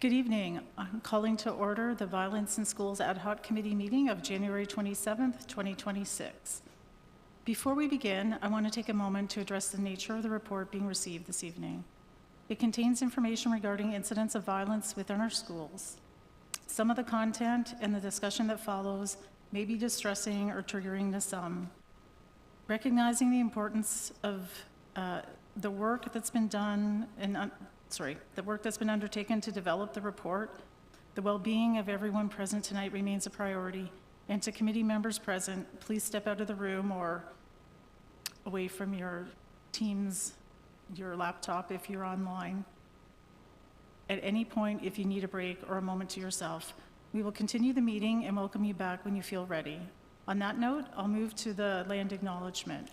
Good evening. I'm calling to order the Violence in Schools Ad Hoc Committee meeting of January 27th, 2026. Before we begin, I want to take a moment to address the nature of the report being received this evening. It contains information regarding incidents of violence within our schools. Some of the content and the discussion that follows may be distressing or triggering to some. Recognizing the importance of the work that's been done and the work that's been undertaken to develop the report, the well-being of everyone present tonight remains a priority. And to committee members present, please step out of the room or away from your Teams, your laptop if you're online. At any point, if you need a break or a moment to yourself, we will continue the meeting and welcome you back when you feel ready. On that note, I'll move to the land acknowledgement.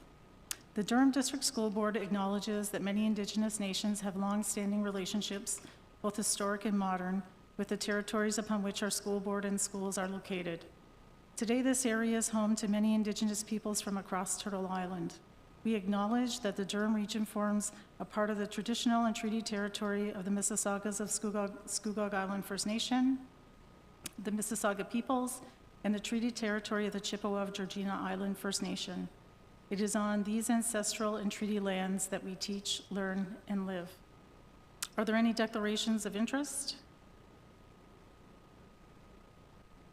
The Durham District School Board acknowledges that many Indigenous nations have long-standing relationships, both historic and modern, with the territories upon which our school board and schools are located. Today, this area is home to many Indigenous peoples from across Turtle Island. We acknowledge that the Durham region forms a part of the traditional and treaty territory of the Mississaugas of Scugog Island First Nation, the Mississauga peoples, and the treaty territory of the Chippewa of Georgina Island First Nation. It is on these ancestral and treaty lands that we teach, learn, and live. Are there any declarations of interest?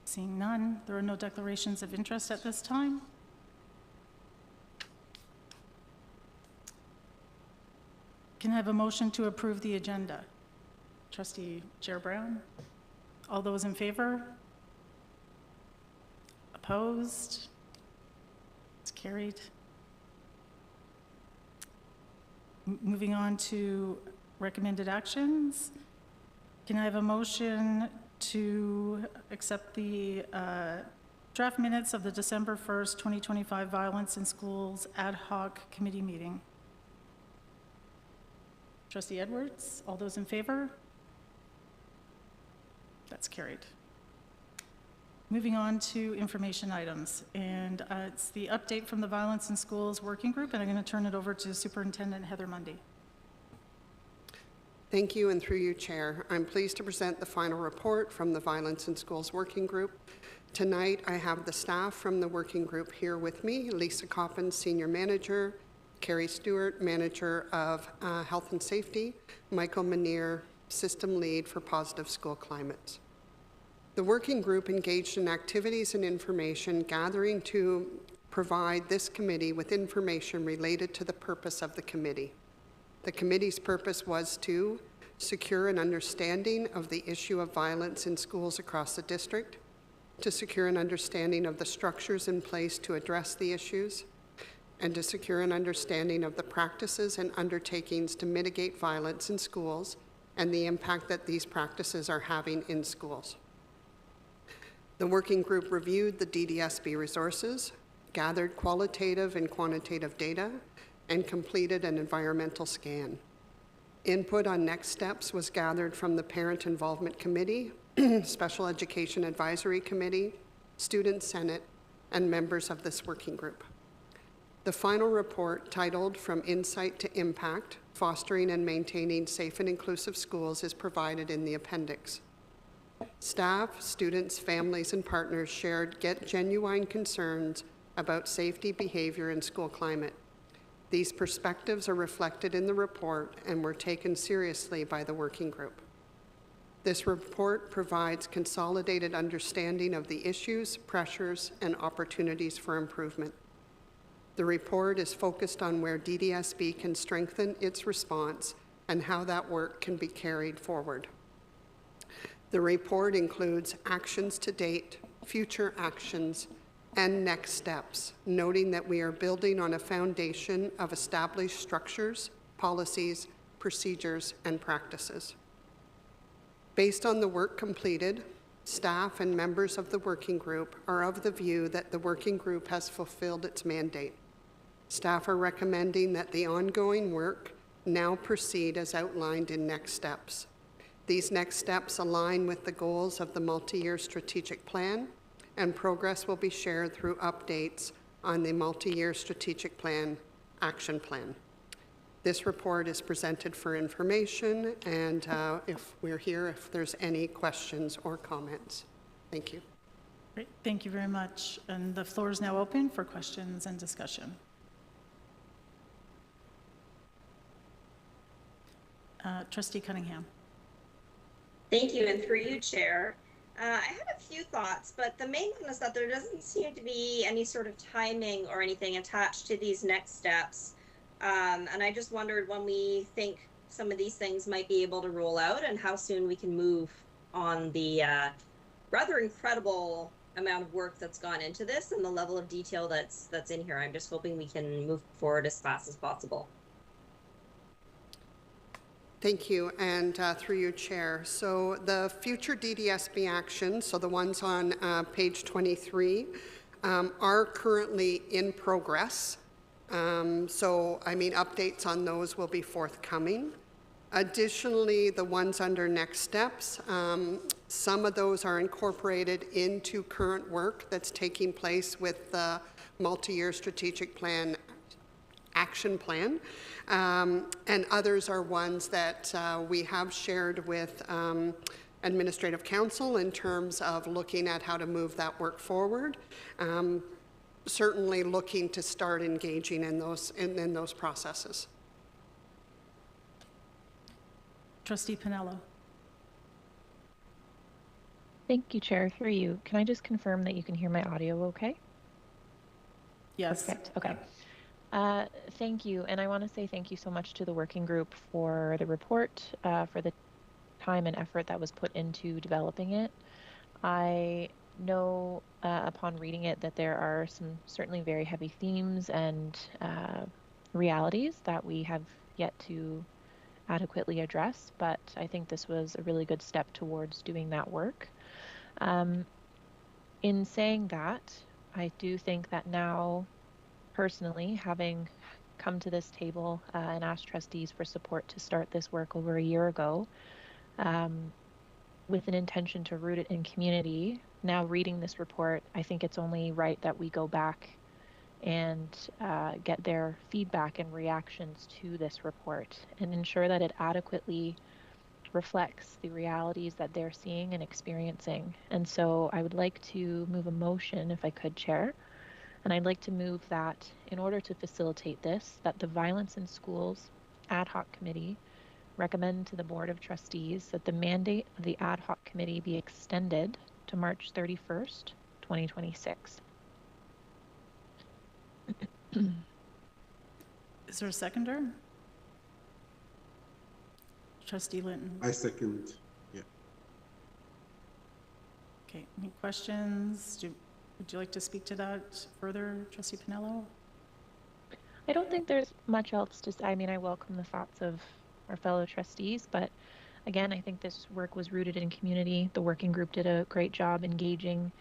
Seeing none, there are no declarations of interest at this time. Can I have a motion to approve the agenda? Trustee Chair Brown. All those in favor? Opposed? It's carried. Moving on to recommended actions. Can I have a motion to accept the draft minutes of the December 1st, 2025 Violence in Schools Ad Hoc Committee meeting? Trustee Edwards, all those in favor? That's carried. Moving on to information items, and it's the update from the Violence in Schools Working Group, and I'm going to turn it over to Superintendent Heather Mundy. Thank you, and through you, Chair. I'm pleased to present the final report from the Violence in Schools Working Group. Tonight, I have the staff from the working group here with me: Lisa Coppin, Senior Manager; Carrie Stewart, Manager of Health and Safety; Michael Manier, System Lead for Positive School Climates. The working group engaged in activities and information gathering to provide this committee with information related to the purpose of the committee. The committee's purpose was to secure an understanding of the issue of violence in schools across the district, to secure an understanding of the structures in place to address the issues, and to secure an understanding of the practices and undertakings to mitigate violence in schools and the impact that these practices are having in schools. The working group reviewed the DDSB resources, gathered qualitative and quantitative data, and completed an environmental scan. Input on next steps was gathered from the Parent Involvement Committee, Special Education Advisory Committee, Student Senate, and members of this working group. The final report, titled From Insight to Impact, Fostering and Maintaining Safe and Inclusive Schools, is provided in the appendix. Staff, students, families, and partners shared genuine concerns about safety, behavior, and school climate. These perspectives are reflected in the report and were taken seriously by the working group. This report provides consolidated understanding of the issues, pressures, and opportunities for improvement. The report is focused on where DDSB can strengthen its response and how that work can be carried forward. The report includes actions to date, future actions, and next steps, noting that we are building on a foundation of established structures, policies, procedures, and practices. Based on the work completed, staff and members of the working group are of the view that the working group has fulfilled its mandate. Staff are recommending that the ongoing work now proceed as outlined in next steps. These next steps align with the goals of the multi-year strategic plan, and progress will be shared through updates on the multi-year strategic plan action plan. This report is presented for information, and if we're here, if there's any questions or comments. Thank you. Great, thank you very much. And the floor is now open for questions and discussion. Trustee Cunningham. Thank you, and through you, Chair. I had a few thoughts, but the main one is that there doesn't seem to be any sort of timing or anything attached to these next steps. And I just wondered when we think some of these things might be able to roll out and how soon we can move on the rather incredible amount of work that's gone into this and the level of detail that's in here. I'm just hoping we can move forward as fast as possible. Thank you, and through you, Chair. So the future DDSB actions, so the ones on page 23, are currently in progress. So, I mean, updates on those will be forthcoming. Additionally, the ones under next steps, some of those are incorporated into current work that's taking place with the multi-year strategic plan action plan, and others are ones that we have shared with Administrative Council in terms of looking at how to move that work forward. Certainly looking to start engaging in those processes. Trustee Pinello. Thank you, Chair. Through you, can I just confirm that you can hear my audio okay? Yes. Perfect. Okay. Thank you. And I want to say thank you so much to the working group for the report, for the time and effort that was put into developing it. I know upon reading it that there are some certainly very heavy themes and realities that we have yet to adequately address, but I think this was a really good step towards doing that work. In saying that, I do think that now, personally, having come to this table and asked trustees for support to start this work over a year ago, with an intention to root it in community, now reading this report, I think it's only right that we go back and get their feedback and reactions to this report and ensure that it adequately reflects the realities that they're seeing and experiencing. And so I would like to move a motion, if I could, Chair, and I'd like to move that in order to facilitate this, that the Violence in Schools Ad Hoc Committee recommend to the Board of Trustees that the mandate of the Ad Hoc Committee be extended to March 31st, 2026. Is there a seconder? Trustee Linton. I second. Yeah. Okay, any questions? Would you like to speak to that further, Trustee Pinello? I don't think there's much else to say. I mean, I welcome the thoughts of our fellow trustees, but again, I think this work was rooted in community. The working group did a great job engaging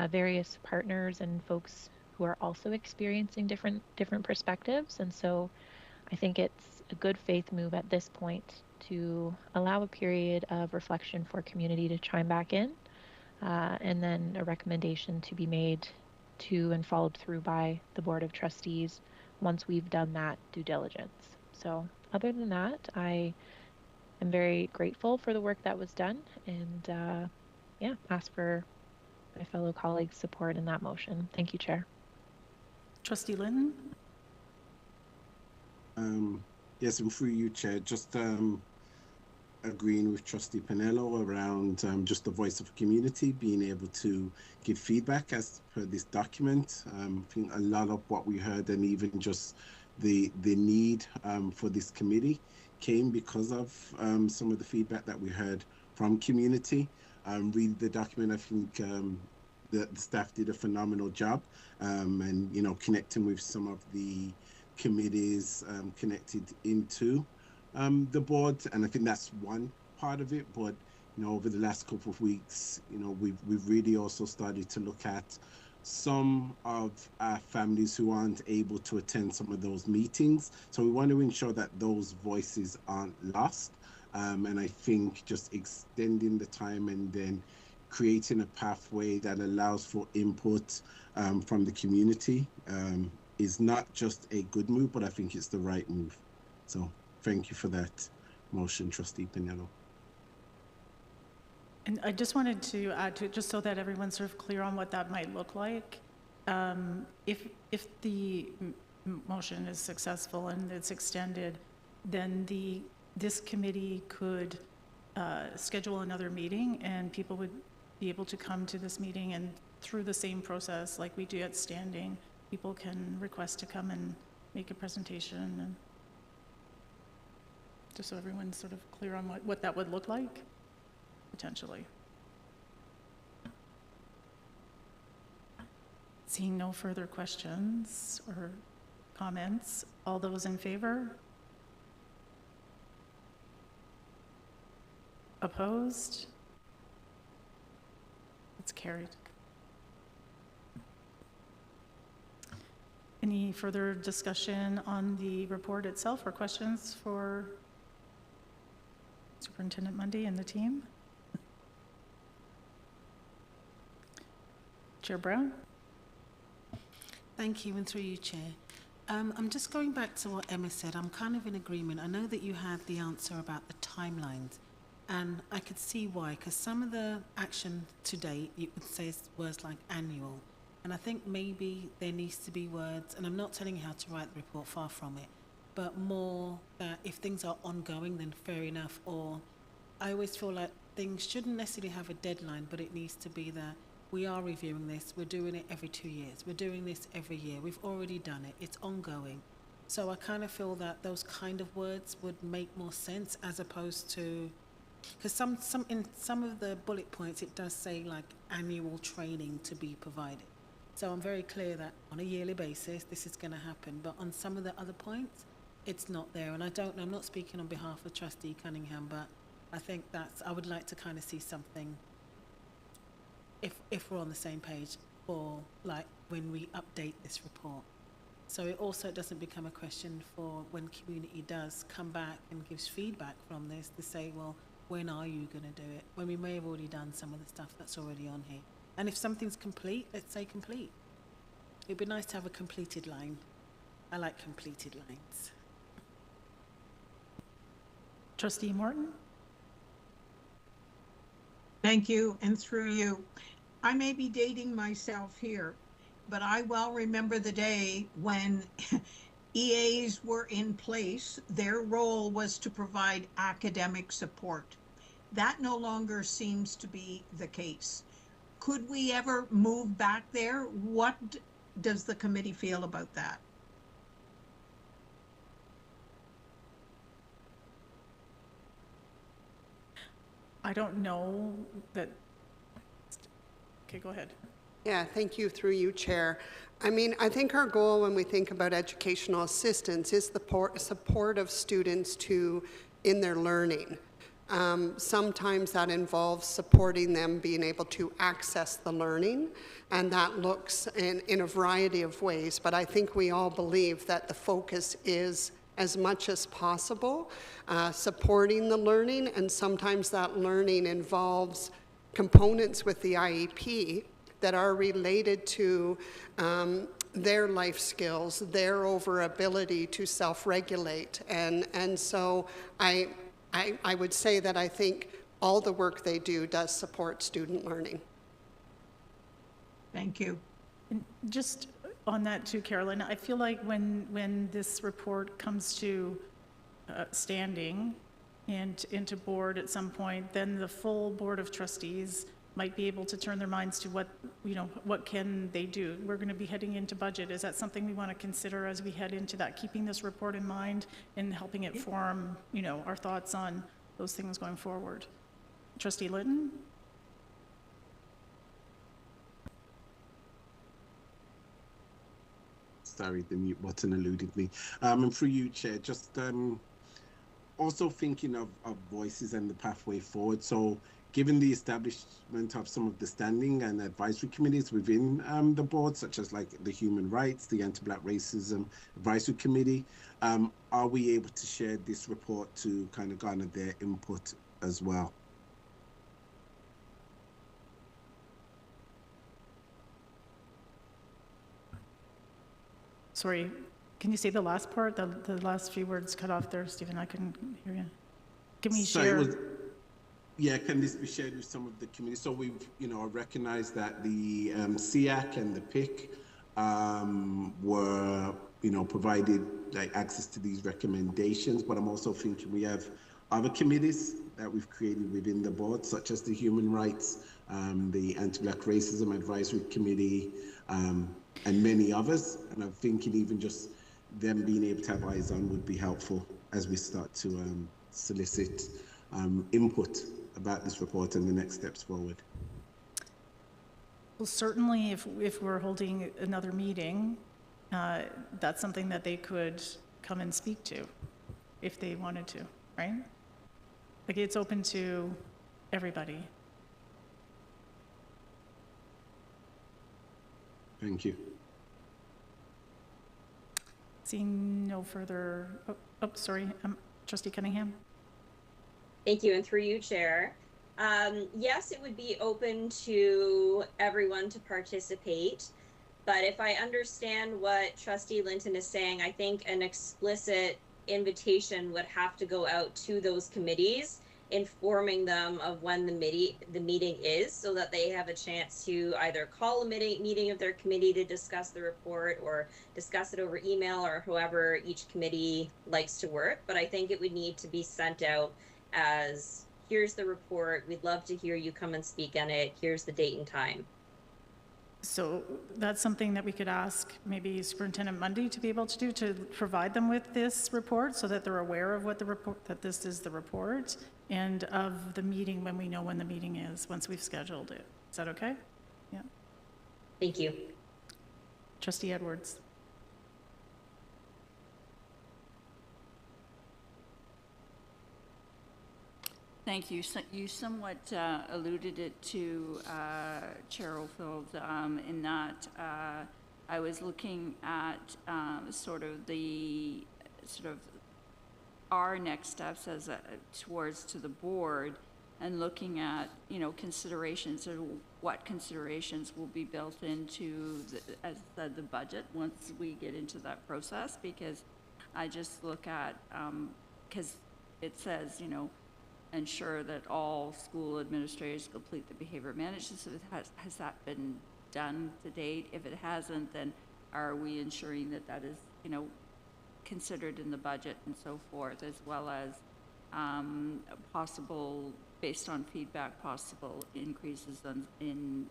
various partners and folks who are also experiencing different perspectives. And so I think it's a good faith move at this point to allow a period of reflection for community to chime back in, and then a recommendation to be made to and followed through by the Board of Trustees once we've done that due diligence. So other than that, I am very grateful for the work that was done, and yeah, ask for my fellow colleagues' support in that motion. Thank you, Chair. Trustee Linton? Yes, and through you, Chair, just agreeing with Trustee Pinello around just the voice of the community, being able to give feedback as per this document. I think a lot of what we heard, and even just the need for this committee, came because of some of the feedback that we heard from community. Read the document, I think the staff did a phenomenal job, and connecting with some of the committees connected into the board, and I think that's one part of it. But over the last couple of weeks, we've really also started to look at some of our families who aren't able to attend some of those meetings. So we want to ensure that those voices aren't lost. And I think just extending the time and then creating a pathway that allows for input from the community is not just a good move, but I think it's the right move. So thank you for that motion, Trustee Pinello. And I just wanted to add to it, just so that everyone's sort of clear on what that might look like. If the motion is successful and it's extended, then this committee could schedule another meeting, and people would be able to come to this meeting, and through the same process like we do at standing, people can request to come and make a presentation, and just so everyone's sort of clear on what that would look like, potentially. Seeing no further questions or comments, all those in favor? Opposed? It's carried. Any further discussion on the report itself or questions for Superintendent Mundy and the team? Chair Brown? Thank you, and through you, Chair. I'm just going back to what Emma said. I'm kind of in agreement. I know that you had the answer about the timelines, and I could see why, because some of the action to date, you would say words like annual, and I think maybe there needs to be words, and I'm not telling you how to write the report, far from it, but more that if things are ongoing, then fair enough, or I always feel like things shouldn't necessarily have a deadline, but it needs to be that we are reviewing this, we're doing it every 2 years, we're doing this every year, we've already done it, it's ongoing. So I kind of feel that those kind of words would make more sense, as opposed to, because in some of the bullet points it does say like annual training to be provided. So I'm very clear that on a yearly basis this is going to happen, but on some of the other points it's not there. And I don't know, I'm not speaking on behalf of Trustee Cunningham, but I think I would like to kind of see something, if we're on the same page, for like when we update this report. So it also doesn't become a question for when community does come back and gives feedback from this to say, well, when are you going to do it? When we may have already done some of the stuff that's already on here. And if something's complete, let's say complete. It'd be nice to have a completed line. I like completed lines. Trustee Morton? Thank you, and through you. I may be dating myself here, but I well remember the day when EAs were in place. Their role was to provide academic support. That no longer seems to be the case. Could we ever move back there? What does the committee feel about that? I don't know that. Okay, go ahead. Yeah, thank you, through you, Chair. I mean, I think our goal when we think about educational assistance is the support of students in their learning. Sometimes that involves supporting them being able to access the learning, and that looks in a variety of ways, but I think we all believe that the focus is, as much as possible, supporting the learning, and sometimes that learning involves components with the IEP that are related to their life skills, their ability to self-regulate. And so I would say that I think all the work they do does support student learning. Thank you. And just on that too, Carolyn, I feel like when this report comes to standing and into board at some point, then the full Board of Trustees might be able to turn their minds to what can they do. We're going to be heading into budget. Is that something we want to consider as we head into that, keeping this report in mind and helping it form, our thoughts on those things going forward? Trustee Litton? Sorry, the mute button eluded me. And through you, Chair, just also thinking of voices and the pathway forward. So given the establishment of some of the standing and advisory committees within the board, such as like the Human Rights, the Anti-Black Racism Advisory Committee, are we able to share this report to kind of garner their input as well? Sorry, Can you say the last part? The last few words cut off there, Stephen. I couldn't hear you. Can we So share? Yeah, can this be shared with some of the community? So we've, recognized that the SEAC and the PIC were, provided like access to these recommendations, but I'm also thinking we have other committees that we've created within the board, such as the Human Rights, the Anti-Black Racism Advisory Committee, and many others. And I'm thinking even just them being able to have eyes on would be helpful as we start to solicit input about this report and the next steps forward. Well, certainly if we're holding another meeting, that's something that they could come and speak to if they wanted to, right? Like, it's open to everybody. Thank you. Seeing no further, sorry, Trustee Cunningham? Thank you, and through you, Chair. Yes, it would be open to everyone to participate, but if I understand what Trustee Linton is saying, I think an explicit invitation would have to go out to those committees, informing them of when the meeting is, so that they have a chance to either call a meeting of their committee to discuss the report, or discuss it over email, or however each committee likes to work. But I think it would need to be sent out as, here's the report, we'd love to hear you come and speak on it, here's the date and time. So that's something that we could ask maybe Superintendent Mundy to be able to do, to provide them with this report so that they're aware of what the report, that this is the report, and of the meeting when we know when the meeting is, once we've scheduled it. Is that okay? Yeah. Thank you. Trustee Edwards. Thank you. So you somewhat alluded it to, Chair Oldfield, in that I was looking at sort of our next steps as towards to the board, and looking at considerations of what considerations will be built into the budget once we get into that process. Because I just look at because it says ensure that all school administrators complete the behavior management. So has that been done to date? If it hasn't, then are we ensuring that that is, considered in the budget and so forth, as well as possible, based on feedback, possible increases in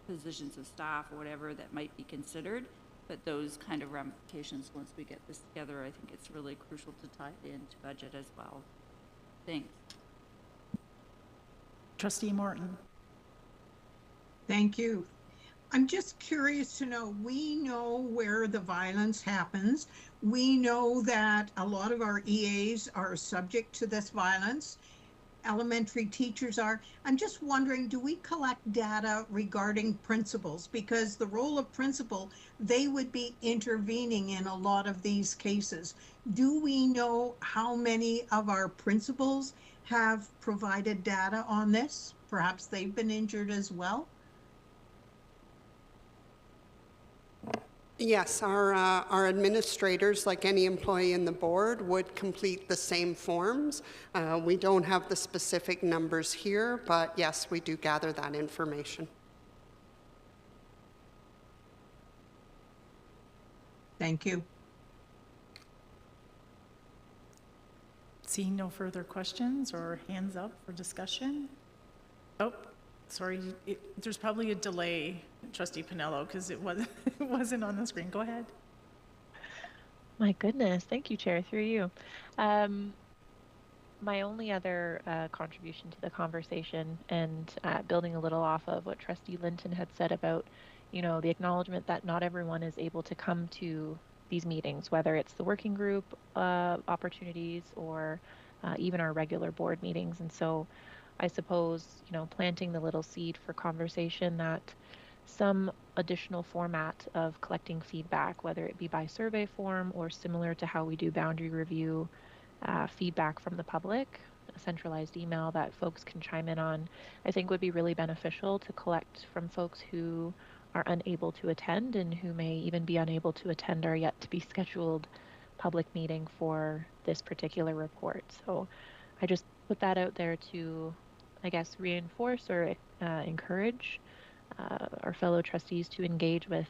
positions of staff or whatever that might be considered. But those kind of ramifications, once we get this together, I think it's really crucial to tie it into budget as well. Thanks. Trustee Morton. Thank you. I'm just curious to know, we know where the violence happens. We know that a lot of our EAs are subject to this violence. Elementary teachers are. I'm just wondering, do we collect data regarding principals? Because the role of principal, they would be intervening in a lot of these cases. Do we know how many of our principals have provided data on this? Perhaps they've been injured as well? Yes, our administrators, like any employee in the board, would complete the same forms. We don't have the specific numbers here, but yes, we do gather that information. Thank you. Seeing no further questions or hands up for discussion? Oh, sorry, there's probably a delay, Trustee Pinello, because it wasn't on the screen. Go ahead. My goodness, thank you, Chair, through you. My only other contribution to the conversation, and building a little off of what Trustee Linton had said about, the acknowledgement that not everyone is able to come to these meetings, whether it's the working group opportunities or even our regular board meetings. And so I suppose, planting the little seed for conversation that some additional format of collecting feedback, whether it be by survey form or similar to how we do boundary review, feedback from the public, a centralized email that folks can chime in on, I think would be really beneficial to collect from folks who are unable to attend and who may even be unable to attend our yet to be scheduled public meeting for this particular report. So I just put that out there to, I guess, reinforce or encourage our fellow trustees to engage with,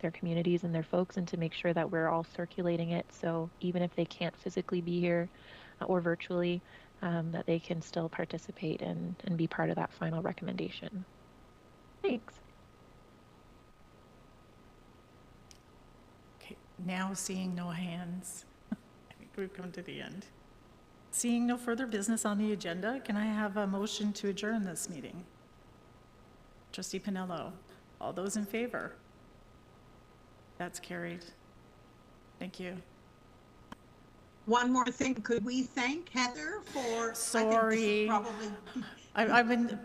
their communities and their folks, and to make sure that we're all circulating it. So even if they can't physically be here or virtually, that they can still participate and be part of that final recommendation. Thanks. Okay, now seeing no hands, I think we've come to the end. Seeing no further business on the agenda, can I have a motion to adjourn this meeting? Trustee Pinello, all those in favor? That's carried. Thank you. One more thing, could we thank Heather for? Sorry. I think this is probably. I've been,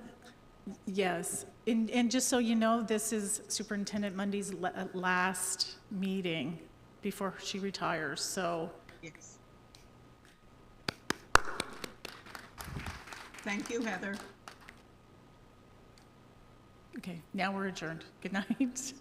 yes. And just so you know, this is Superintendent Mundy's last meeting before she retires, so. Yes. Thank you, Heather. Okay, now we're adjourned. Good night.